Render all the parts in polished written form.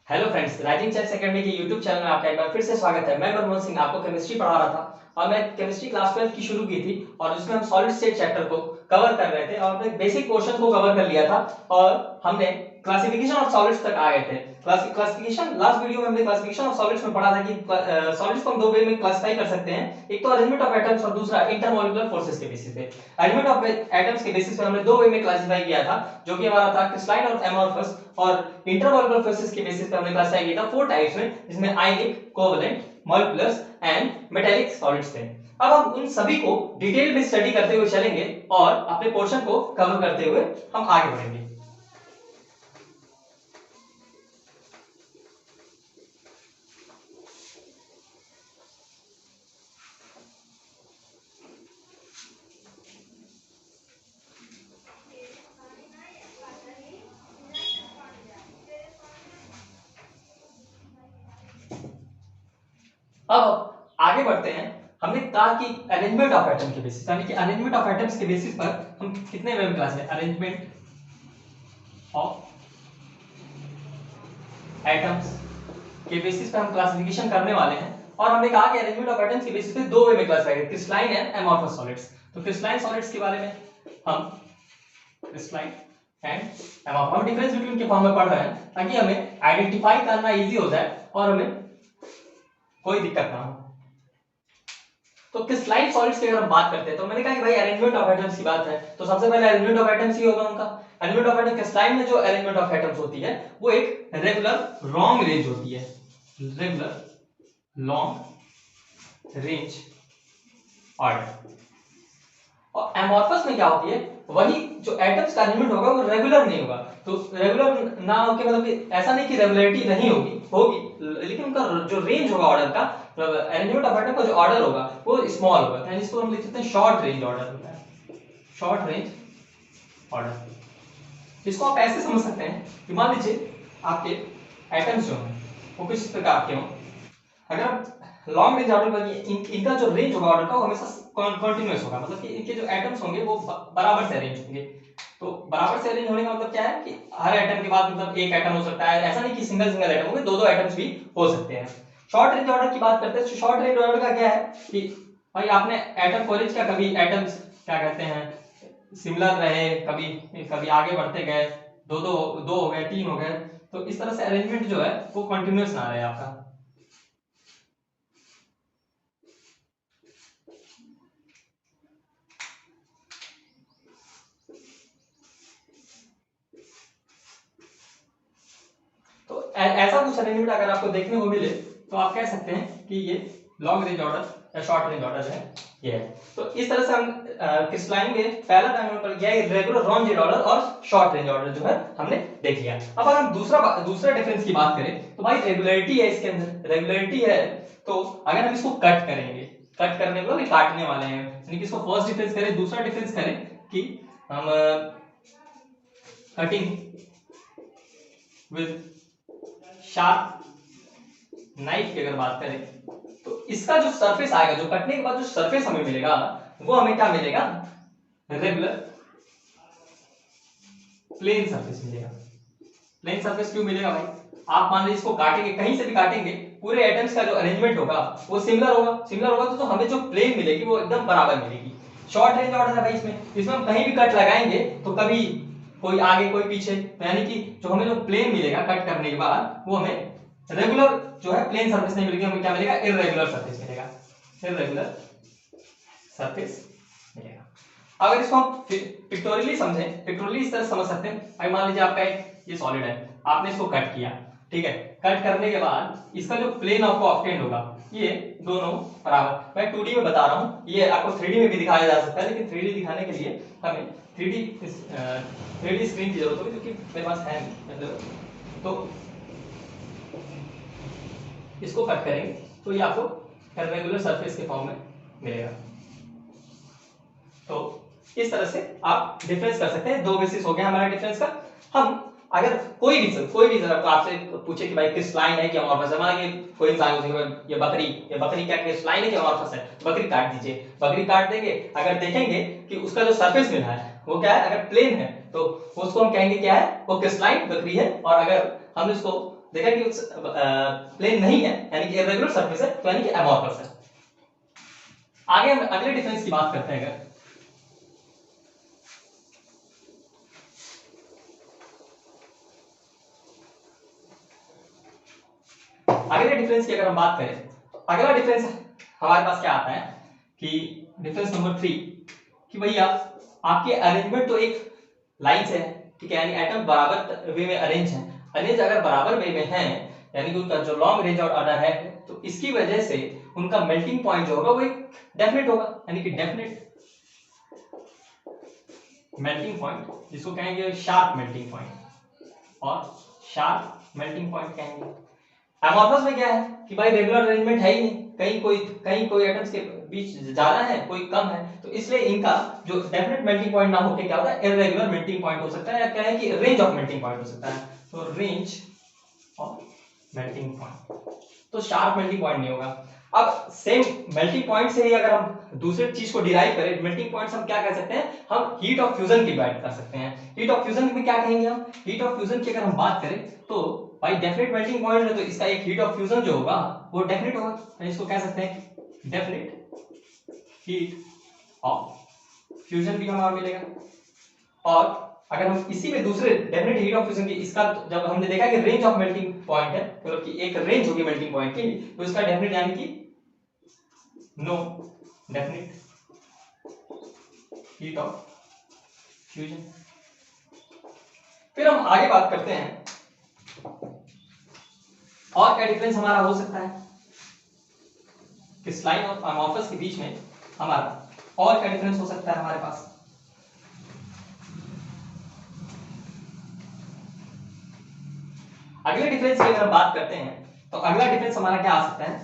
Hello friends, rising chess academy के YouTube channel में आपका एक बार फिर से स्वागत है। मैं मनमोहन सिंह आपको केमिस्ट्री पढ़ा रहा था और मैं केमिस्ट्री क्लास 12 की शुरू की थी और उसमें हम सॉलिड स्टेट चैप्टर को कवर कर रहे थे और हमने बेसिक पोर्शन को कवर कर लिया था और हमने क्लासिफिकेशन ऑफ सॉलिड्स तक आ गए थे। क्लासिफिकेशन लास्ट वीडियो में हमने क्लासिफिकेशन ऑफ सॉलिड्स में पढ़ा था कि सॉलिड्स को हम दो वे में क्लासिफाई कर सकते हैं, एक तो अरेंजमेंट ऑफ एटम्स और दूसरा इंटरमॉलिक्यूलर फोर्सेस के बेसिस पे। अरेंजमेंट ऑफ एटम्स के बेसिस पे हमने दो वे में क्लासिफाई किया था, जो कि हमारा था क्रिस्टलाइन और एमॉर्फस, और इंटरमॉलिक्यूलर फोर्सेस के बेसिस पे हमने क्लासिफाई किया था 4 टाइप्स में, जिसमें आयनिक, कोवलेंट, मॉलिक्यूलर्स एंड मेटालिक सॉलिड्स थे। अब हम उन सभी को डिटेल में स्टडी करते हुए चलेंगे और अपने पोर्शन को कवर करते हुए हम आगे बढ़ेंगे। अब आगे बढ़ते हैं। हमने कहा कि अरेंजमेंट ऑफ एटम के बेसिस, यानी कि अरेंजमेंट ऑफ एटम्स के बेसिस पर हम कितने वे में क्लास है, अरेंजमेंट ऑफ एटम्स के बेसिस पर हम क्लासिफिकेशन करने वाले हैं। और हमने कहा कि अरेंजमेंट ऑफ एटम्स के बेसिस पे दो वे में क्लासिफाई करें, क्रिस्टलाइन एंड एमॉर्फस सॉलिड्स। तो क्रिस्टलाइन सॉलिड्स के बारे में हम क्रिस्टलाइन एंड एमॉर्फस, हम डिफरेंस बिटवीन के फॉर्म में पढ़ रहे हैं ताकि हमें आइडेंटिफाई करना इजी हो जाए और हमें कोई दिक्कत ना हो। तो क्रिस्टलाइन सॉलिड्स की अगर हम बात करते हैं तो मैंने कहा कि भाई अरेंजमेंट ऑफ एटम्स की बात है तो सबसे पहले अरेंजमेंट ऑफ एटम्स ही होगा उनका। अरेंजमेंट ऑफ एटम क्रिस्टलाइन में जो अरेंजमेंट ऑफ एटम्स होती है वो एक रेगुलर लॉन्ग रेंज होती है, रेगुलर लॉन्ग रेंज ऑर्डर। और एमॉर्फस में क्या होती है, वही जो एटम्स का अरेंजमेंट होगा वो रेगुलर नहीं होगा। तो रेगुलर ना होके मतलब कि ऐसा नहीं कि रेगुलरिटी नहीं होगी, होगी, लेकिन उनका जो रेंज होगा ऑर्डर का, अरेंजमेंट ऑफ एटम का जो ऑर्डर होगा वो स्मॉल होगा, यानी इसको हम लिख सकते हैं शॉर्ट रेंज ऑर्डर होता है, शॉर्ट रेंज ऑर्डर। इसको आप ऐसे समझ सकते हैं कि मान लीजिए आपके एटम्स जो हैं वो किस प्रकार के हों। अगर लॉन्ग रेंज ऑर्डर पर इनका जो रेंज होगा ऑर्डर का वो हमेशा कंटीन्यूअस होगा, मतलब कि इनके जो एटम्स होंगे वो बराबर से अरेंज होंगे। तो बराबर से अरेंज होने का मतलब क्या है कि हर एटम के बाद मतलब एक एटम हो सकता है, ऐसा नहीं कि सिंगल सिंगल एटम होंगे, दो दो एटम्स भी हो सकते हैं। शॉर्ट रेंज ऑर्डर की बात करते हैं तो शॉर्ट रेंज ऑर्डर का क्या है कि भाई आपने एटम कॉलेज का कभी एटम्स क्या कहते हैं सिमिलर रहे, कभी कभी आगे बढ़ते गए, दो दो दो हो गए, तीन हो गए, तो इस तरह से अरेंजमेंट जो है वो कंटिन्यूअस ना रहे आपका। ऐसा कुछ अरेंजमेंट अगर आपको देखने को मिले तो आप कह सकते हैं कि ये लॉन्ग रेंज ऑर्डर या शॉर्ट रेंज ऑर्डर है ये है। तो इस तरह से हम क्रिस्टलाइन में पहला डायग्राम पर गया रेगुलर लॉन्ग रेंज ऑर्डर और शॉर्ट रेंज ऑर्डर जो है हमने देख लिया। अब अगर हम दूसरा डिफरेंस की बात करें तो भाई रेगुलरिटी है, इसके अंदर रेगुलरिटी है। तो अगर हम इसको कट करेंगे, कट करने को काटने वाले हैं, यानी कि इसको फर्स्ट डिफरेंस करें, दूसरा डिफरेंस करें कि हम कटिंग विद शार्प नाइफ की अगर बात करें तो इसका जो सरफेस आएगा, जो कटने के बाद जो सरफेस हमें मिलेगा वो हमें क्या मिलेगा, रेगुलर प्लेन सरफेस मिलेगा। प्लेन सरफेस क्यों मिलेगा भाई, आप मान लीजिए इसको काटेंगे, कहीं से भी काटेंगे, पूरे एटम्स का जो अरेंजमेंट होगा वो सिमिलर होगा, सिमिलर होगा तो हमें जो प्लेन मिलेगी वो एकदम बराबर मिलेगी। शॉर्ट रेंज ऑर्डर है भाई, इसमें हम कहीं भी कट लगाएंगे तो कभी कोई आगे कोई पीछे, यानी कि जो हमें जो प्लेन मिलेगा कट करने के बाद वो हमें रेगुलर जो है प्लेन सरफेस नहीं मिलेगी, हमें क्या मिलेगा, इररेगुलर सरफेस मिलेगा, इररेगुलर सरफेस मिलेगा। अगर इसको हम पिक्टोरियली समझें, पिक्टोरियली इस तरह समझ सकते हैं, भाई मान लीजिए आपका एक ये सॉलिड है, आपने इसको कट किया, ठीक है, कट करने के बाद इसका जो प्लेन आपको ऑब्टेन होगा ये दोनों बराबर। मैं 2D में बता रहा हूं, ये आपको 3D में भी दिखाया जा सकता है, लेकिन 3D दिखाने के लिए हमें 3D स्क्रीन की जरूरत होगी, जो कि मेरे पास है मतलब। तो इसको कट करेंगे तो ये आपको रेगुलर सरफेस के फॉर्म में मिलेगा। तो इस तरह से आप डिफरेंस कर सकते हैं, दो बेसिस हो गया हमारा डिफरेंस का। हम अगर कोई भी आपसे पूछे कि भाई क्रिस्टलाइन है कि अमॉर्फस है, मान लीजिए कोई इंसान पूछे ये बकरी क्या क्रिस्टलाइन है कि अमॉर्फस है, बकरी काट दीजिए, बकरी काट देंगे, अगर देखेंगे कि उसका जो सरफेस मिला है वो क्या है, अगर प्लेन है तो उसको हम कहेंगे क्या है, वो क्रिस्टलाइन वक्री है। और अगर हमने उसको देखा कि प्लेन नहीं है यानी कि इरेगुलर सरफेस है, तो यानी कि अमोर्फस है। आगे हम अगले डिफरेंस की बात करते हैं। अगले डिफरेंस की अगर हम बात करें, तो अगला डिफरेंस हमारे पास क्या आता है कि डिफरेंस नंबर 3 कि भैया आपके अरेंजमेंट तो एक लाइन से है, ठीक है, यानी एटम बराबर वे में अरेंज है। अरेंज अगर बराबर वे में है यानी कि उनका जो लॉन्ग रेंज और ऑर्डर है, तो इसकी वजह से उनका मेल्टिंग पॉइंट जो होगा वो एक डेफिनेट होगा, यानी कि डेफिनेट मेल्टिंग पॉइंट, जिसको कहेंगे शार्प मेल्टिंग पॉइंट और शार्प मेल्टिंग पॉइंट कहेंगे। अमोर्फस में क्या है कि भाई रेगुलर अरेंजमेंट है ही नहीं, कहीं कोई एटम्स के बीच ज्यादा है, कोई कम है, तो इसलिए इनका जो डेफिनेट मेल्टिंग पॉइंट ना होके क्या होता है, इरेगुलर मेल्टिंग पॉइंट हो सकता है, या क्या है कि रेंज ऑफ मेल्टिंग पॉइंट हो सकता है। तो रेंज ऑफ मेल्टिंग पॉइंट, तो शार्प मेल्टिंग पॉइंट नहीं होगा। अब सेम मेल्टिंग पॉइंट से ही अगर हम दूसरे चीज को डिराइव करें, मेल्टिंग पॉइंट हम क्या कर सकते हैं, हम हीट ऑफ फ्यूजन की बात कर सकते हैं। हीट ऑफ फ्यूजन में क्या कहेंगे हम, हीट ऑफ फ्यूजन की अगर हम बात करें तो भाई डेफिनेट मेल्टिंग पॉइंट है, तो इसका एक हीट ऑफ फ्यूजन जो होगा वो डेफिनेट होगा, तो इसको कह सकते हैं डेफिनेट हीट ऑफ फ्यूजन भी हमारा मिलेगा। और अगर हम इसी में दूसरे डेफिनेट हीट ऑफ फ्यूजन की, इसका जब हमने देखा कि रेंज ऑफ मेल्टिंग पॉइंट है, मतलब कि एक रेंज होगी मेल्टिंग पॉइंट की, तो इसका डेफिनेट यानी कि no definite heat of fusion. फिर हम आगे बात करते हैं और क्या डिफरेंस हमारा हो सकता है क्रिस्टलाइन और अमोर्फस के बीच में, हमारा और क्या डिफरेंस हो सकता है हमारे पास। अगले डिफरेंस की अगर हम बात करते हैं, तो अगला डिफरेंस हमारा क्या आ सकता है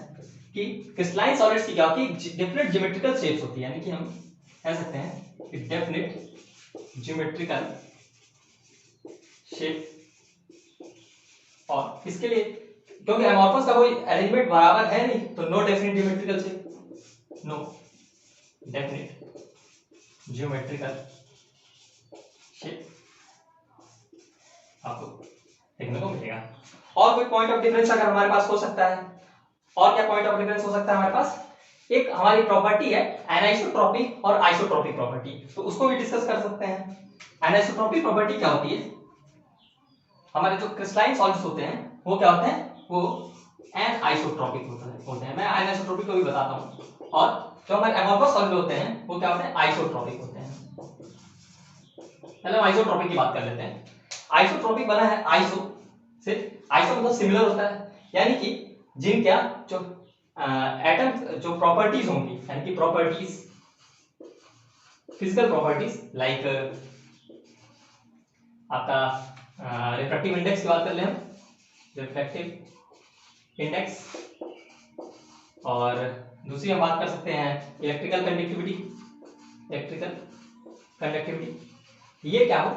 कि क्रिस्टलाइन सॉलिड्स की क्या होती है, डिफरेंट ज्योमेट्रिकल शेप्स होती है, यानी कि हम कह सकते हैं कि डेफिनेट ज्योमेट्रिकल शेप। और इसके लिए क्योंकि अमोर्फस का कोई अरेंजमेंट बराबर है नहीं, तो no definite geometrical shape, no definite geometrical shape आपको देखने को मिलेगा। और कोई पॉइंट ऑफ डिफरेंस अगर हमारे पास हो सकता है, और क्या पॉइंट ऑफ डिफरेंस हो सकता है हमारे पास, एक हमारी प्रॉपर्टी है एनाइसोट्रॉपिक और आइसोट्रॉपिक प्रॉपर्टी, तो उसको भी डिस्कस कर सकते हैं। एनाइसोट्रॉपिक प्रॉपर्टी क्या होती है, हमारे जो क्रिस्टलाइन सॉलिड्स होते हैं वो क्या होते हैं, वो एनाइसोट्रॉपिक होते हैं। मैं एनाइसोट्रॉपिक को भी बताता हूं। और जो हमारे अमोर्फस सॉलिड होते हैं वो क्या होते हैं, आइसोट्रॉपिक होते हैं। पहले हम आइसोट्रॉपिक की बात कर लेते हैं। आइसोट्रॉपिक बना है आइसो से, आइसो मतलब सिमिलर होता है, यानी कि जिन क्या जो एटम जो प्रॉपर्टीज होंगी, यानी कि प्रॉपर्टीज फिजिकल प्रॉपर्टीज लाइक आपका रिफ्रैक्टिव इंडेक्स की बात कर ले हम, रिफ्रैक्टिव इंडेक्स, और दूसरी हम बात कर सकते हैं इलेक्ट्रिकल कंडक्टिविटी, इलेक्ट्रिकल कंडक्टिविटी। ये क्या हो,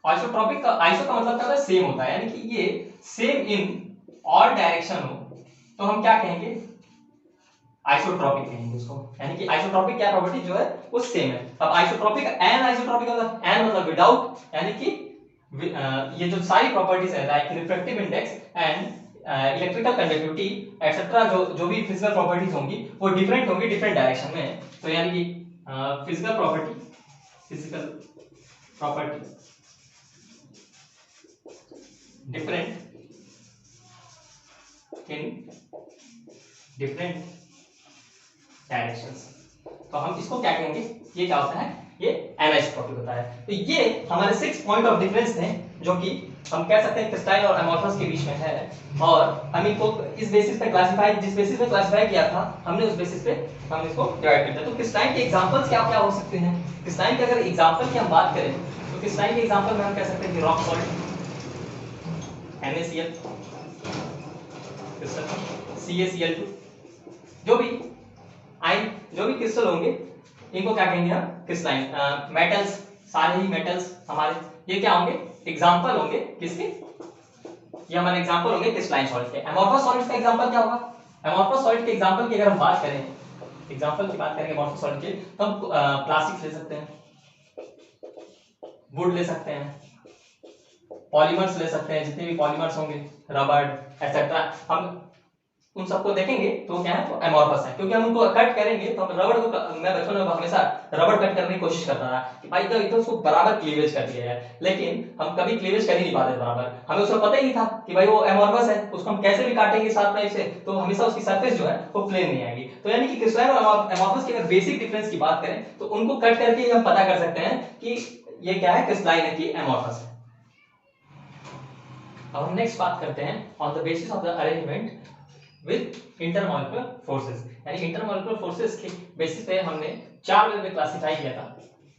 आइसोट्रॉपिक का, आइसो का मतलब क्या होता है, सेम होता है, यानी कि ये सेम इन ऑल डायरेक्शन हो, तो हम क्या कहेंगे, आइसोट्रॉपिक कहेंगे उसको, यानी कि आइसोट्रॉपिक क्या प्रॉपर्टी जो है वो सेम है। अब आइसोट्रॉपिक एन आइसोट्रॉपिक मतलब एन मतलब विदाउट, यानी कि ये जो सारी प्रॉपर्टीज है like refractive index and electrical conductivity etcetera, जो भी फिजिकल प्रॉपर्टीज होंगी वो डिफरेंट होंगी डिफरेंट डायरेक्शन में, तो यानी कि physical property different in different directions, तो हम इसको क्या कहेंगे, ये क्या होता है, ये एनाइसोट्रॉपिक होता है। तो ये हमारे 6 पॉइंट ऑफ डिफरेंस थे, जो कि हम कह सकते हैं क्रिस्टलाइन और अमोर्फस के बीच में है, और हम इनको इस बेसिस पे क्लासिफाई, जिस बेसिस पे क्लासिफाई किया था हमने, उस बेसिस पे हम इसको डिवाइड करते हैं। तो क्रिस्टलाइन के एग्जांपल्स क्या क्या हो सकते हैं, क्रिस्टलाइन के अगर एग्जांपल की हम बात करें, तो क्रिस्टलाइन के एग्जांपल में हम कह सकते हैं कि रॉक सॉल्ट, NaCl, CaCl2, जो भी क्रिस्टल होंगे इनको क्या कहेंगे हम, क्रिस्टलाइन। मेटल्स, सारे ही मेटल्स हमारे ये क्या होंगे, एग्जांपल होंगे किसके, ये हमारे एग्जांपल होंगे क्रिस्टलाइन सॉलिड के। अमोर्फस सॉलिड का एग्जांपल क्या होगा, अमोर्फस सॉलिड के एग्जांपल की अगर हम बात करें, एग्जांपल की बात करेंगे अमोर्फस सॉलिड के, तो हम प्लास्टिक ले सकते हैं, वुड ले सकते हैं, पॉलीमर्स ले सकते हैं, जितने भी पॉलीमर्स होंगे, रबड़ एक्सेट्रा, हम उन सबको देखेंगे तो क्या है, तो एमॉर्फस है, क्योंकि हम उनको कट करेंगे तो हम रबड़ को, मैं बचपन में हमेशा रबड़ कट करने की कोशिश करता था कि भाई तो उसको बराबर क्लीवेज कर दिया है, लेकिन हम कभी क्लीवेज कर ही नहीं पाते बराबर, हमें उसको पता ही नहीं था कि भाई वो एमॉर्फस है, उसको हम कैसे भी काटेंगे साथ में से तो हमेशा उसकी सरफेस जो है वो प्लेन नहीं आएगी। तो यानी कि क्रिस्टलाइन और एमॉर्फस के अगर बेसिक डिफरेंस की बात करें तो उनको कट करके हम पता कर सकते हैं कि ये क्या है, क्रिस्टलाइन है कि एमॉर्फस है। अब हम नेक्स्ट बात करते हैं on the basis of the arrangement with intermolecular forces, यानी इंटरमॉलिक्यूलर फोर्सेस के बेसिस पे हमने 4 वे में क्लासिफाई किया था।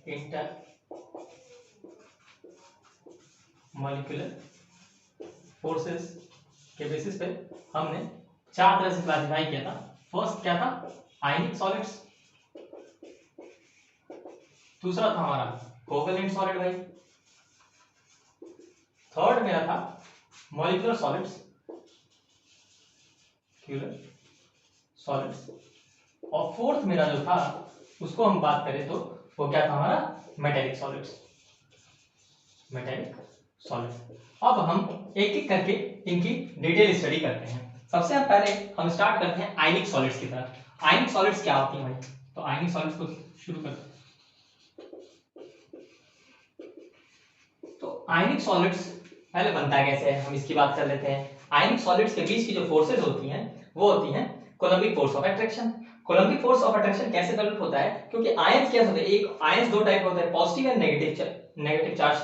इंटरमॉलिक्यूलर फोर्सेस के बेसिस पे हमने 4 तरह से क्लासिफाई किया था। फर्स्ट क्या था, आयनिक सॉलिड्स, दूसरा था हमारा कोवेलेंट सॉलिड भाई, थर्ड मेरा था मॉलिक्यूलर सॉलिड्स, सॉलिड्स, और फोर्थ मेरा जो था उसको हम बात करें तो वो क्या था हमारा, मेटेलिक सॉलिड्स, मेटेलिक सॉलिड्स। अब हम एक एक करके इनकी डिटेल स्टडी करते हैं। सबसे पहले हम स्टार्ट करते हैं आयनिक सॉलिड्स की तरफ। आयनिक सॉलिड्स क्या होती हैं भाई, तो आयनिक सॉलिड्स को शुरू करते हैं। तो आयनिक सॉलिड्स पहले बनता कैसे है, हम इसकी बात कर लेते हैं। आयनिक सॉलिड्स के बीच की जो फोर्सेस होती हैं वो होती हैं coulombic force of attraction. Coulombic force of attraction कैसे डेवलप होता है, क्योंकि आयंस क्या होते हैं, एक आयंस दो टाइप होते हैं, पॉजिटिव एंड नेगेटिव चार्ज।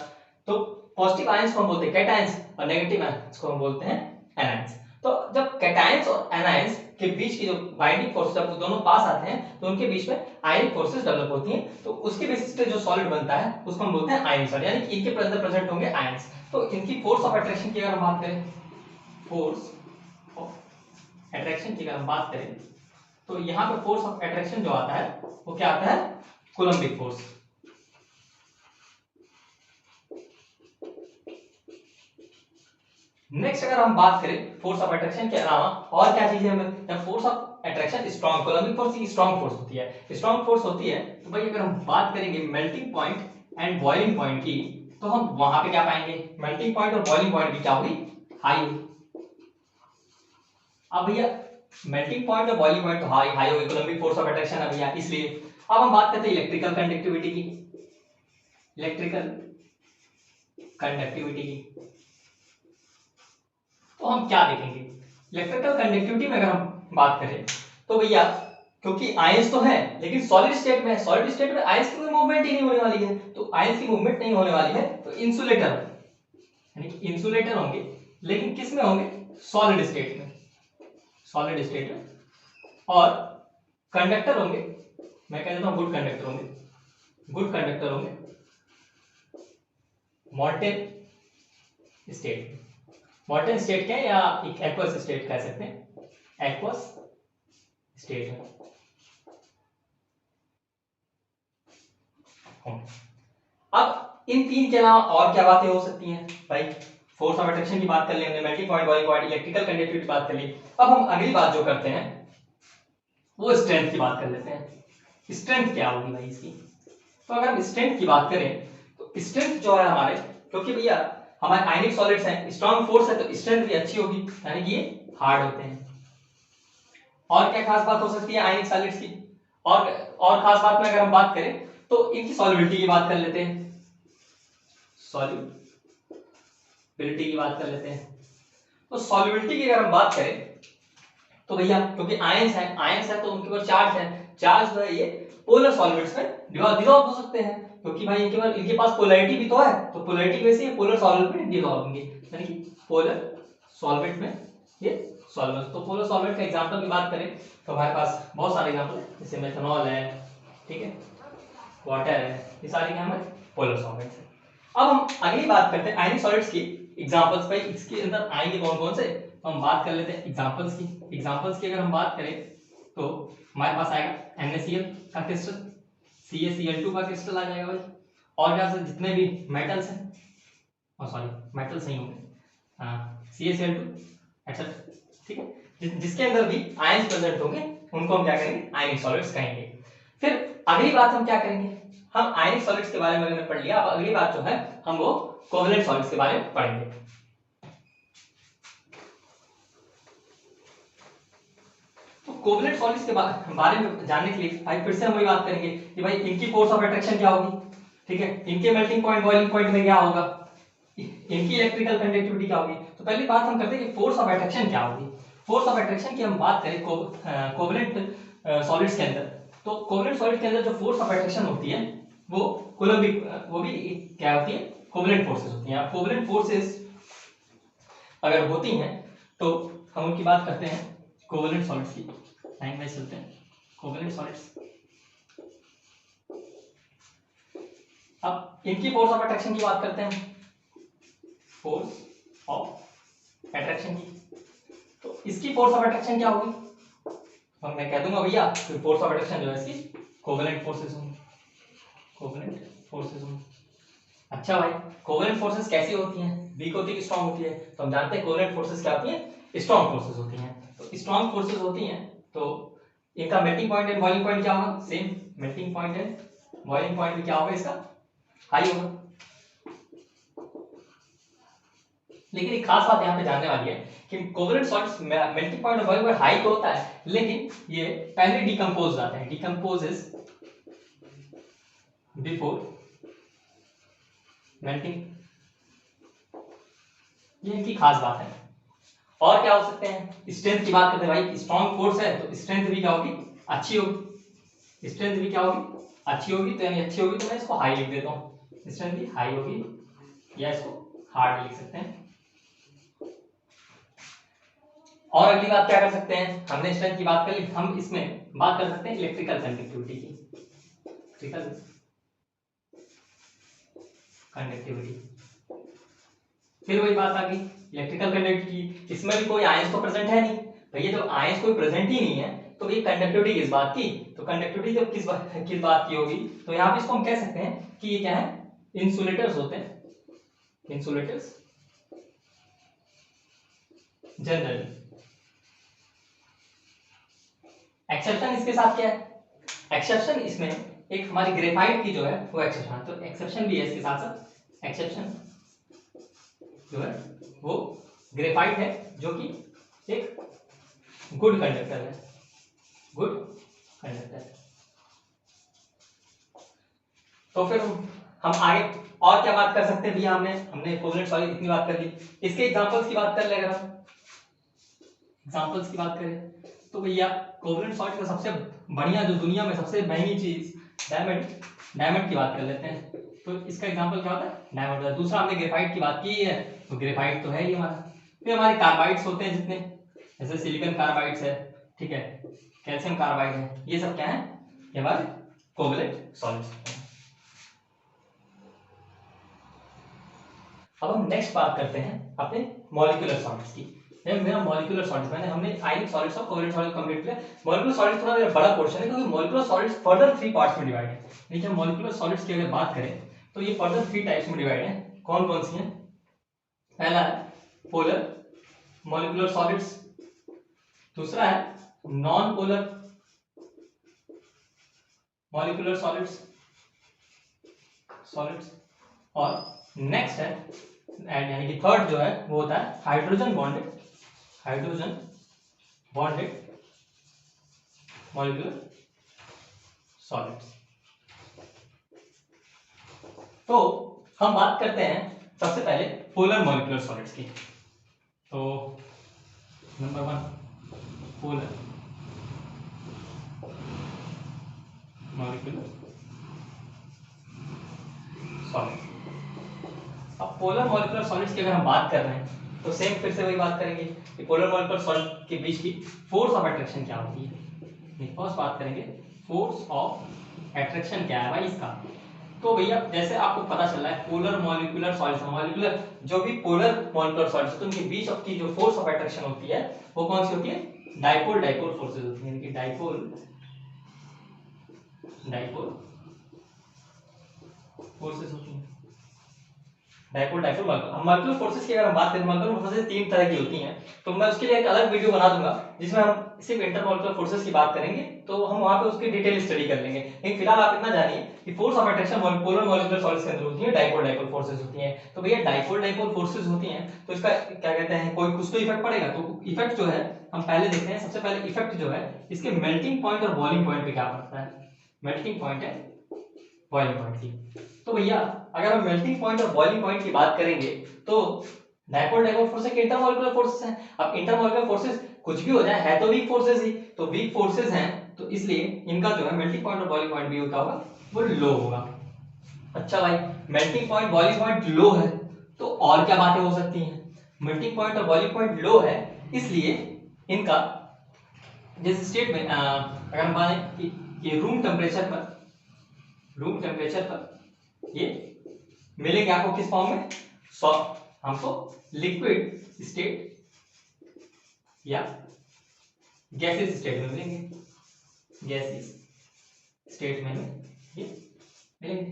तो पॉजिटिव आयंस को हम बोलते हैं कैटायंस और नेगेटिव आयंस को हम बोलते हैं एनायंस। तो जब कैटायंस और एनायंस के बीच की जो बाइंडिंग फोर्स जब दोनों पास आते हैं तो उनके बीच में आयनिक फोर्सेस डेवलप होती हैं, तो उसके बेसिस पे जो सॉलिड बनता है उसको हम बोलते हैं आयन सॉलिड, यानी कि इनके अंदर प्रेजेंट होंगे आयंस। तो इनकी फोर्स ऑफ अट्रैक्शन की अगर हम बात करें, फोर्स ऑफ अट्रैक्शन की अगर हम बात करें तो यहां पे फोर्स ऑफ अट्रैक्शन जो आता है वो क्या आता है, कोलम्बिक फोर्स। नेक्स्ट अगर हम बात करें फोर्स ऑफ अट्रैक्शन के अलावा और क्या चीजें हमें, force of attraction strong, coulombic force की स्ट्रॉन्ग फोर्स होती है, स्ट्रॉन्ग फोर्स होती है। तो भाई अगर हम बात करेंगे melting point and boiling point की, तो हम वहां पे क्या पाएंगे, मेल्टिंग पॉइंट और बॉइलिंग पॉइंट की क्या हुई, हाई हुई। अब भैया मेल्टिंग पॉइंट और बॉइलिंग पॉइंट तो हाई हाई होगी, कोलम्बिक फोर्स ऑफ अट्रैक्शन है भैया, इसलिए। अब हम बात करते हैं इलेक्ट्रिकल कंडक्टिविटी की, इलेक्ट्रिकल कंडक्टिविटी की, तो हम क्या देखेंगे, इलेक्ट्रिकल कंडक्टिविटी में अगर हम बात करें तो भैया क्योंकि आयंस तो है लेकिन सॉलिड स्टेट में है, सॉलिड स्टेट में आयंस की कोई मूवमेंट ही नहीं होने वाली है, तो आयंस की मूवमेंट नहीं होने वाली है तो इंसुलेटर, यानी कि इंसुलेटर होंगे, लेकिन किस में होंगे, सॉलिड स्टेट में, सॉलिड स्टेट में। और कंडक्टर होंगे, मैं कह देता हूं गुड कंडक्टर होंगे, गुड कंडक्टर होंगे मॉल्टेन स्टेट में। मॉल्टेन स्टेट क्या है, या एक एक्वस स्टेट कह सकते हैं, एक्वस स्टेट में। अब इन तीन के अलावा और क्या बातें हो सकती हैं भाई, फोर्स ऑफ अट्रैक्शन की बात कर ली हमने, melting point, boiling point, electrical conductivity की बात कर ली। अब हम अगली बात जो करते हैं वो स्ट्रेंथ की बात कर लेते हैं। स्ट्रेंथ क्या होगी भाई इसकी, तो अगर हम स्ट्रेंथ की बात करें तो स्ट्रेंथ जो है हमारे, क्योंकि भैया हमारे आयनिक सॉलिड्स हैं, स्ट्रॉन्ग फोर्स है तो स्ट्रेंथ भी अच्छी होगी, यानी कि ये हार्ड होते हैं। और क्या खास बात हो सकती है आयनिक सॉलिड्स की, और खास बात में अगर हम बात करें तो इनकी सॉल्युबिलिटी की बात कर लेते हैं, सॉल्युबिलिटी की बात कर लेते हैं। तो सॉल्युबिलिटी की अगर हम बात करें तो भैया क्योंकि आयंस है तो उनके ऊपर चार्ज है, चार्ज जो है ये पोलर सॉल्वेंट्स में डिसॉल्व हो सकते हैं, क्योंकि भाई इनके पास पोलैरिटी भी तो है, तो पोलैरिटी की वजह से ये पोलर सॉल्वेंट में डिसॉल्व होंगे, यानी कि पोलर सॉल्वेंट में ये सॉल्वेंट। तो पोलर सॉल्वेंट का एग्जांपल की बात करें तो हमारे पास बहुत सारे एग्जांपल है, जैसे मेथनॉल है, ठीक है, वाटर है, ये सारे क्या हमारे पोलर सॉल्वेंट्स हैं। अब हम अगली बात करते हैं आयनिक सॉलिड्स की एग्जांपल्स पे, इसके अंदर आएंगे कौन कौन से, तो हम बात कर लेते हैं एग्जांपल्स की। एग्जांपल्स की अगर हम बात करें तो हमारे पास आएगा NaCl का क्रिस्टल, CaCl2 का क्रिस्टल आ जाएगा भाई, और क्या से जितने भी मेटल्स हैं, और सॉरी मेटल्स नहीं होंगे, CaCl2 एक्सेट्रा, ठीक है, जिसके अंदर भी आयंस प्रेजेंट होंगे उनको हम क्या करेंगे, आयनिक सॉलिड्स कहेंगे। फिर अगली बात हम क्या करेंगे, हम आयनिक सॉलिड्स के बारे में हमने पढ़ लिया। अब अगली बात जो है हम वो कोवेलेंट सॉलिड्स के बारे में पढ़ेंगे। तो कोवेलेंट सॉलिड्स के बारे में जानने के लिए भाई फिर से हम वही बात करेंगे कि भाई इनकी फोर्स ऑफ अट्रैक्शन क्या होगी, ठीक है, इनके मेल्टिंग पॉइंट बॉइलिंग पॉइंट में क्या होगा, इनकी इलेक्ट्रिकल कंडक्टिविटी क्या होगी। तो पहली बात हम करते हैं कि फोर्स ऑफ अट्रैक्शन क्या होगी। फोर्स ऑफ अट्रैक्शन की हम बात करें कोवेलेंट सॉलिड्स के अंदर, तो कोवेलेंट सॉलिड के अंदर जो फोर्स ऑफ अट्रैक्शन होती है वो कूलम्बिक, वो भी क्या होती है, कोवेलेंट फोर्सेस होती हैं। कोवेलेंट फोर्सेस अगर होती हैं तो हम उनकी बात करते हैं कोवेलेंट सॉलिड्स की। लाइन वाइज चलते हैं कोवेलेंट सॉलिड्स। अब इनकी फोर्स ऑफ अट्रैक्शन की बात करते हैं, फोर्स ऑफ अट्रैक्शन की। तो इसकी फोर्स ऑफ अट्रैक्शन क्या होगी, तो मैं कह दूंगा भैया फोर्स ऑफ अट्रैक्शन जो है इसकी कोवेलेंट फोर्सेस होंगी, कोवेलेंट फोर्सेस होंगी। अच्छा भाई कोवेलेंट फोर्सेस कैसी होती हैं, वीक होती है कि स्ट्रांग होती है, तो हम जानते हैं कोवेलेंट फोर्सेस क्या होती हैं, स्ट्रांग फोर्सेस होती हैं। तो स्ट्रांग फोर्सेस होती हैं तो इनका melting point and boiling point क्या होगा, same melting point and boiling point भी क्या होगा, इसका हाई होगा। लेकिन एक खास बात यहाँ पे जानने वाली है कि कोवेलेंट सॉलिड्स मेल्टिंग पॉइंट और बॉइलिंग पॉइंट हाई तो होता है, लेकिन ये पहले डिकम्पोज जाते हैं, डिकम्पोजेस बिफोर मेल्टिंग, ये इनकी खास बात है। और क्या हो सकते हैं, स्ट्रेंथ की बात करते हैं भाई, स्ट्रॉन्ग फोर्स है तो स्ट्रेंथ भी क्या होगी, अच्छी होगी, स्ट्रेंथ भी क्या होगी, अच्छी होगी। तो यानी अच्छी होगी तो मैं इसको हाई लिख देता हूँ, स्ट्रेंथ भी हाई होगी, या इसको हार्ड लिख सकते हैं। और अगली बात क्या कर सकते हैं, हमने स्ट्रेंथ की बात कर ली, हम इसमें बात कर सकते हैं इलेक्ट्रिकल कंडक्टिविटी की, इलेक्ट्रिकल कंडक्टिविटी। फिर वही बात आ गई इलेक्ट्रिकल कंडक्टिविटी, इसमें भी कोई आयंस तो प्रेजेंट है नहीं, तो ये जब आयंस कोई प्रेजेंट ही नहीं है तो ये कंडक्टिविटी किस बात की, तो कंडक्टिविटी जब किस बात की होगी, तो यहाँ पे इसको हम कह सकते हैं कि ये क्या है, इंसुलेटर्स होते हैं, इंसुलेटर्स जनरली। एक्सेप्शन इसके साथ क्या है, एक्सेप्शन इसमें एक हमारी ग्रेफाइट की जो है वो एक्सेप्शन, तो एक्सेप्शन भी है इसके साथ साथ, एक्सेप्शन जो है वो ग्रेफाइट है जो कि एक गुड कंडक्टर है, गुड कंडक्टर। तो फिर हम आगे और क्या बात कर सकते हैं भैया, हमने कोवेलेंट सॉलिड इतनी बात कर ली, इसके एग्जांपल्स की बात कर ले, अगर हम एग्जांपल्स की बात करें तो भैया कोवेलेंट सॉलिड का सबसे बढ़िया जो दुनिया में सबसे महंगी चीज डायमंड, डायमंड की बात कर लेते हैं। तो इसका एग्जांपल क्या होता है, डायमंड। दूसरा हमने ग्रेफाइट की बात की है, तो ग्रेफाइट तो है ही हमारा। फिर हमारे कार्बाइड्स होते हैं जितने, जैसे सिलिकॉन कार्बाइड्स है, ठीक है, कैल्शियम कार्बाइड है, ये सब क्या है, ये हमारे कोवेलेंट सॉलिड्स। अब हम नेक्स्ट बात करते हैं अपने मॉलिक्यूलर सॉलिड्स की। मेरा मॉलिक्यूलर सॉलिड्स हमने आयनिक सॉलिड्स और कोवेलेंट सॉलिड्स कंप्लीट किया। मॉलिक्यूलर सॉलिड्स थोड़ा मेरा बड़ा पोर्शन है क्योंकि मॉलिक्यूलर सॉलिड्स फर्दर 3 पार्ट्स में डिवाइड है। देखिए मॉलिक्यूलर सॉलिड्स की अगर बात करें तो ये फर्दर 3 टाइप्स में डिवाइड है। कौन कौन सी हैं, पहला है पोलर मॉलिक्यूलर सॉलिड्स, दूसरा है नॉन पोलर मॉलिक्यूलर सॉलिड्स, और नेक्स्ट है यानी कि थर्ड जो है वो होता है हाइड्रोजन बॉन्डेड मॉलिक्यूलर सॉलिड्स। तो हम बात करते हैं सबसे पहले पोलर मॉलिक्यूलर सॉलिड्स की। तो नंबर 1 पोलर मॉलिक्यूलर सॉलिड। अब पोलर मॉलिक्यूलर सॉलिड्स की अगर हम बात कर रहे हैं तो सेम फिर से वही बात करेंगे कि पोलर मॉलिक्यूलर सॉलिड के बीच की फोर्स ऑफ अट्रैक्शन क्या होती है। फर्स्ट बात करेंगे फोर्स ऑफ अट्रैक्शन क्या है भाई इसका। तो भैया जैसे आपको पता चल रहा है पोलर मॉलिक्यूलर सॉलिड्स, मॉलिक्यूलर जो भी पोलर मॉलिक्यूलर सॉलिड्स तो उनके बीच की जो फोर्स ऑफ अट्रैक्शन होती है वो कौन सी होती है, डाइपोल फोर्सेस होती है, यानी कि डाइपोल फोर्सेस होती हैं। डाइपोल डाइपोल मॉलिक्यूलर फोर्सेस की अगर हम बात करें, मॉलिक्यूलर फोर्सेस 3 तरह की होती हैं, तो मैं उसके लिए एक अलग वीडियो बना दूंगा जिसमें हम सिर्फ इंटरमॉलिक्यूलर फोर्सेस की बात करेंगे, तो हम वहां पे उसकी डिटेल स्टडी कर लेंगे। लेकिन फिलहाल आप इतना जानिए कि force of attraction polar molecular solids के अंदर होती है, डाइपोल डाइपोल फोर्सेस होती हैं। तो भैया डाइपोल डाइपोल फोर्सेस होती हैं तो इसका क्या कहते हैं, कोई कुछ तो इफेक्ट पड़ेगा। तो इफेक्ट जो है हम पहले देखते हैं। सबसे पहले इफेक्ट जो है इसके मेल्टिंग पॉइंट और बॉइलिंग पॉइंट पे क्या पड़ता है। मेल्टिंग पॉइंट है बॉइलिंग पॉइंट की। तो भैया अगर हम मेल्टिंग पॉइंट और बॉइलिंग पॉइंट की बात करेंगे तो डाइपोल डाइपोल फोर्सेस के इंटरमॉलिक्यूलर फोर्सेस हैं। अब इंटरमॉलिक्यूलर फोर्सेस कुछ भी हो जाए है तो वीक फोर्सेस ही, तो वीक फोर्सेस हैं तो इसलिए इनका जो है मेल्टिंग पॉइंट और बॉइलिंग पॉइंट भी होता होगा वो लो होगा। अच्छा भाई, मेल्टिंग पॉइंट बॉइलिंग पॉइंट लो है तो और क्या बातें हो सकती हैं। मेल्टिंग पॉइंट और बॉइलिंग पॉइंट लो है इसलिए इनका जिस स्टेट में अगर हम माने कि रूम टेम्परेचर पर ये मिलेंगे आपको किस फॉर्म में, हमको लिक्विड स्टेट या गैसेस स्टेट में मिलेंगे। गैसेस स्टेट में ये मिलेंगे।